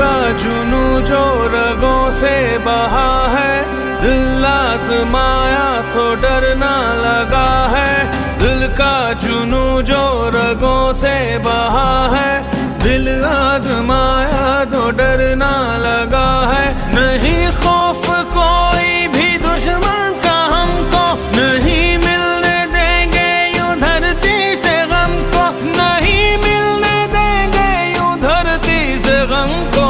का जुनू जो रगों से बहा है, दिल आजमाया तो डरना लगा है। दिल का जुनू जो रगों से बहा है, दिल आजमाया तो डरना लगा है। नहीं खौफ कोई भी दुश्मन का हमको, नहीं मिलने देंगे यूं धरती से गम को, नहीं मिलने देंगे यूं धरती से गम को।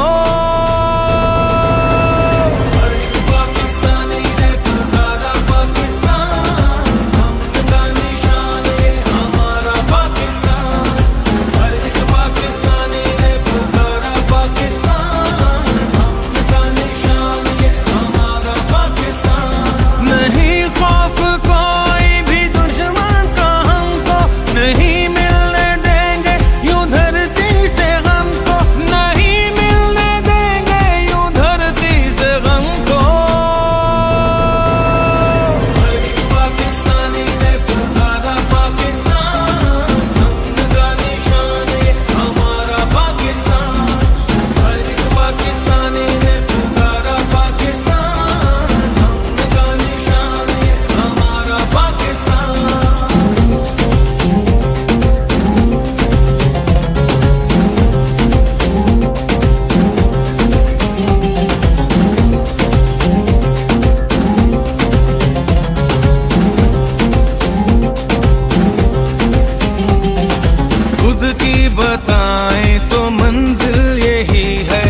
बताएं तो मंजिल यही है,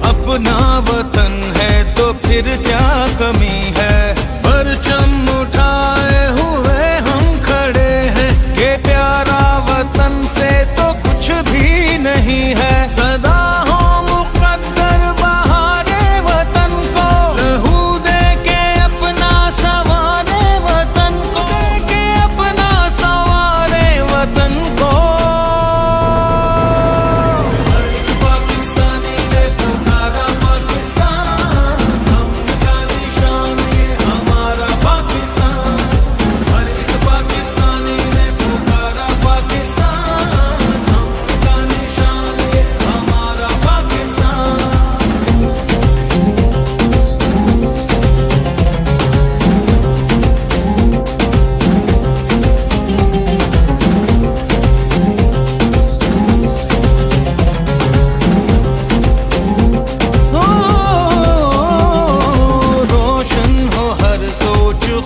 अपना वतन है तो फिर क्या कमी है। परचम उठाए हुए हम खड़े हैं, ये प्यारा वतन से तो कुछ भी नहीं है। सदा हो मुक़द्दर बहारे वतन को, लहू दे के अपना सवारे वतन को, दे के अपना सवारे वतन को।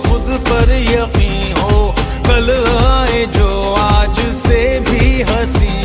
खुद पर यकीन हो, कल आए जो आज से भी हंसी